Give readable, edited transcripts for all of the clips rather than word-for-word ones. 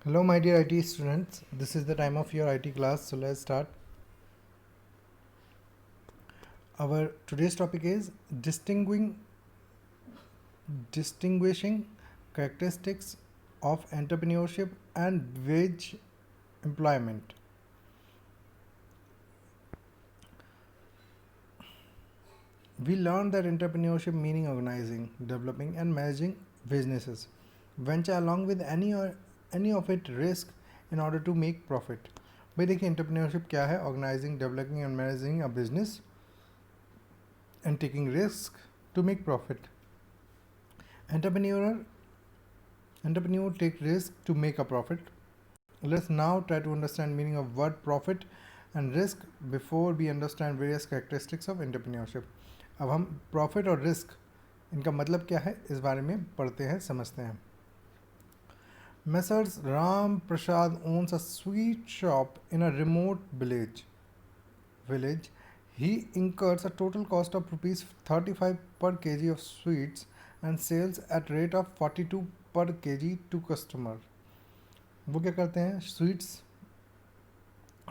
Hello, my dear IT students. This is the time of your IT class, so let's start. Our today's topic is distinguishing characteristics of entrepreneurship and wage employment. We learned that entrepreneurship meaning organizing, developing, and managing businesses, venture along with any of it risk in order to make profit. भाई देखिए entrepreneurship क्या है? Organizing, developing, and managing a business and taking risk to make profit. Entrepreneur take risk to make a profit. Let's now try to understand meaning of word profit and risk before we understand various characteristics of entrepreneurship. अब हम profit और risk इनका मतलब क्या है इस बारे में पढ़ते हैं, समझते हैं. Messrs. Ram Prasad owns a sweet shop in a remote village. He incurs a total cost of rupees 35 per kg of sweets and sells at rate of 42 per kg to customer. वो क्या करते हैं? Sweets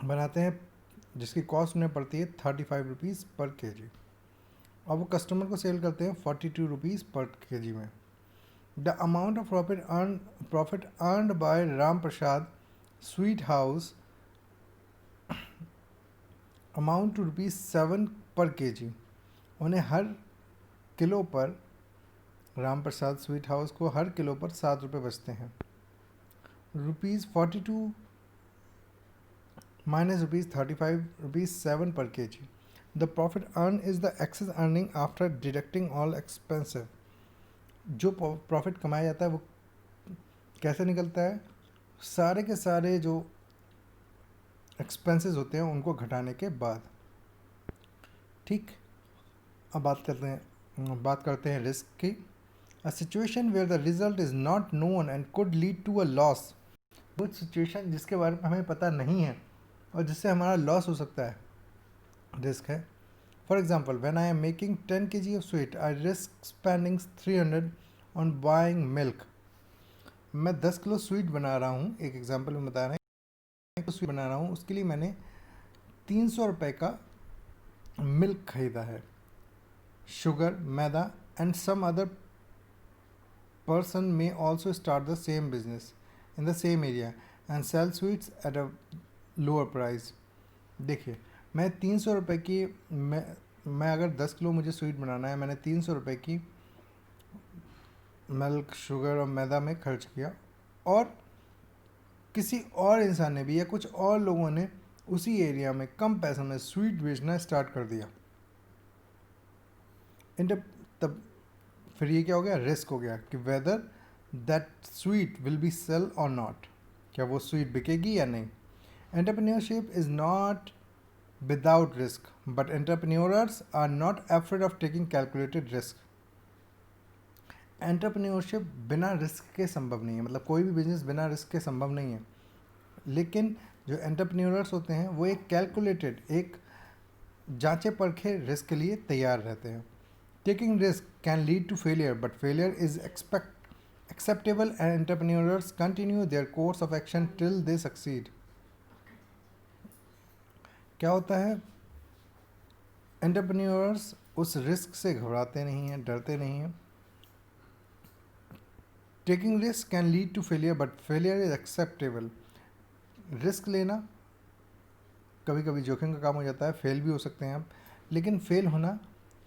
बनाते हैं जिसकी cost उन्हें पड़ती है 35 रुपीज़ पर केजी और वो कस्टमर को सेल करते हैं 42 रुपीज़ पर केजी में. The amount of profit earned by Ram Prasad sweet house amount to ₹7 per KG. उन्हें हर किलो पर राम प्रसाद स्वीट हाउस को हर किलो पर 7 रुपये बचते हैं. ₹42 minus ₹35, ₹7 per kg. The profit earned is the excess earning after deducting all expenses. जो profit कमाया जाता है वो कैसे निकलता है? सारे के सारे जो एक्सपेंसेस होते हैं उनको घटाने के बाद. ठीक, अब बात करते हैं रिस्क की. A situation where the result is not known and could lead to a loss. वो सिचुएशन जिसके बारे में हमें पता नहीं है और जिससे हमारा लॉस हो सकता है, रिस्क है. For example, when I am making 10 kg of sweet I risk spending 300 on buying milk. मैं 10 किलो स्वीट बना रहा हूँ, एक एग्जाम्पल में बता रहे हैं, स्वीट बना रहा हूँ, उसके लिए मैंने 300 रुपये का मिल्क खरीदा है. Sugar, maida and some other person may also start the same business in the same area and sell sweets at a lower price. देखिए, मैं 300 रुपये की मैं अगर 10 किलो मुझे स्वीट बनाना है, मैंने 300 रुपये की मिल्क, शुगर और मैदा में खर्च किया और किसी और इंसान ने भी या कुछ और लोगों ने उसी एरिया में कम पैसों में स्वीट बेचना स्टार्ट कर दिया. तब फिर ये क्या हो गया? रिस्क हो गया कि whether that sweet will be sell और नॉट, क्या वो स्वीट बिकेगी या नहीं. Entrepreneurship is not without risk but entrepreneurs are not afraid of taking calculated risk. Entrepreneurship बिना रिस्क के संभव नहीं है, मतलब कोई भी बिजनेस बिना रिस्क के संभव नहीं है. लेकिन जो एंटरप्रेन्योर्स होते हैं वो एक कैलकुलेटेड, एक जांचे परखे रिस्क के लिए तैयार रहते हैं. Taking risk can lead to failure, but failure is acceptable and entrepreneurs continue their course of action till they succeed. क्या होता है? एंटरप्रेन्योर्स उस रिस्क से घबराते नहीं हैं, डरते नहीं हैं. Taking risk can lead to failure but failure is acceptable. Risk लेना कभी कभी जोखिम का काम हो जाता है, फेल भी हो सकते हैं आप, लेकिन फेल होना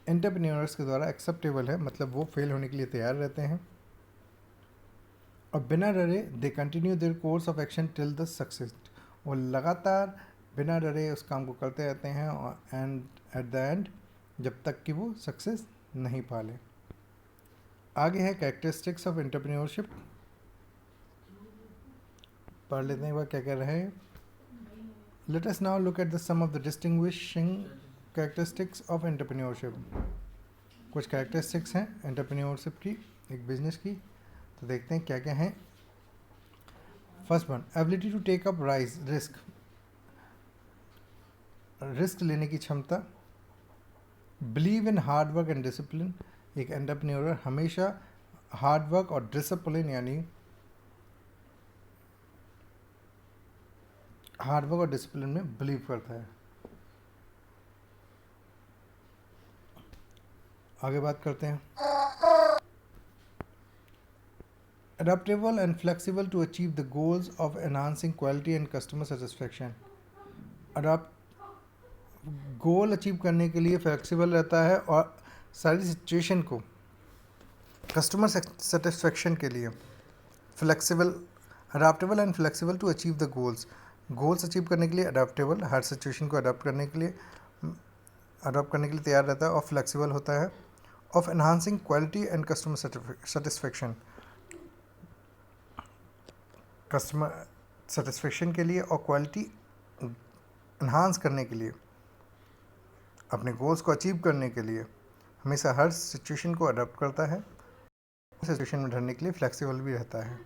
एंटरप्रेन्योर्स के द्वारा एक्सेप्टेबल है, मतलब वो फेल होने के लिए तैयार रहते हैं. और बिना डरे they continue their course of action till the success. वो लगातार बिना डरे उस काम को करते रहते हैं और एंड एट द एंड जब तक कि वो सक्सेस नहीं पा ले. आगे है कैरेक्टरिस्टिक्स ऑफ एंटरप्रेन्योरशिप. पढ़ लेते हैं एक बार क्या कह रहे हैं. Let us now look at the some of the distinguishing characteristics of entrepreneurship. कुछ कैरेक्टरिस्टिक्स हैं एंटरप्रेन्योरशिप की, एक बिजनेस की, तो देखते हैं क्या क्या हैं. First one, ability to take up risk लेने की क्षमता. Believe in hard work and discipline. एक एंटरप्रेन्योर हमेशा हार्ड वर्क और डिसिप्लिन यानी हार्डवर्क और डिसिप्लिन में बिलीव करता है। आगे बात करते हैं, adaptable and flexible to achieve the goals of enhancing quality and customer satisfaction। Adapt goal achieve करने के लिए फ्लेक्सिबल रहता है और सारी सिचुएशन को कस्टमर सेटिस्फेक्शन के लिए flexible, adaptable and flexible to achieve the goals achieve करने के लिए अडाप्टेबल, हर सिचुएशन को अडाप्ट करने के लिए तैयार रहता है, और फ्लेक्सिबल होता है, of enhancing quality and customer satisfaction, customer satisfaction के लिए और क्वालिटी एनहांस करने के लिए, अपने गोल्स को अचीव करने के लिए हमेशा हर सिचुएशन को अडॉप्ट करता है, सिचुएशन में ढलने के लिए फ्लेक्सिबल भी रहता है।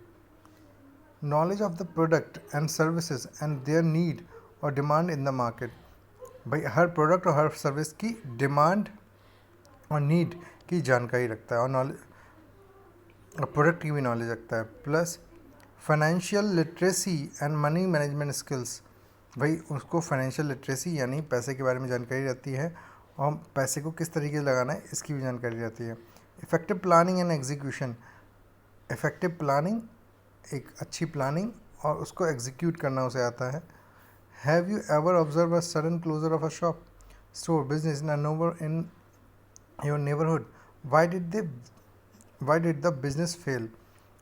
Knowledge of the product and services and their need और डिमांड इन द मार्केट। भाई हर प्रोडक्ट और हर सर्विस की डिमांड और नीड की जानकारी रखता है, और नॉलेज प्रोडक्ट की भी नॉलेज रखता है। Plus financial literacy and money management skills. भाई उसको फाइनेंशियल लिटरेसी यानी पैसे के बारे में जानकारी रहती है, और पैसे को किस तरीके से लगाना है इसकी भी जानकारी रहती है। Effective planning and execution. Effective planning, एक अच्छी प्लानिंग और उसको एग्जीक्यूट करना उसे आता है। Have you ever observe a sudden closure of a shop, store, business in your neighbourhood? Why did the business fail?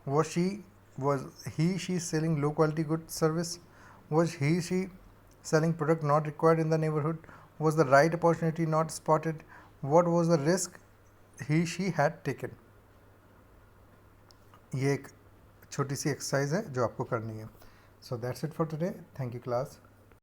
Was he selling low quality good service? Was she selling product not required in the neighborhood? Was the right opportunity not spotted? What was the risk she had taken? ये एक छोटी सी exercise है जो आपको करनी है। So that's it for today. Thank you class.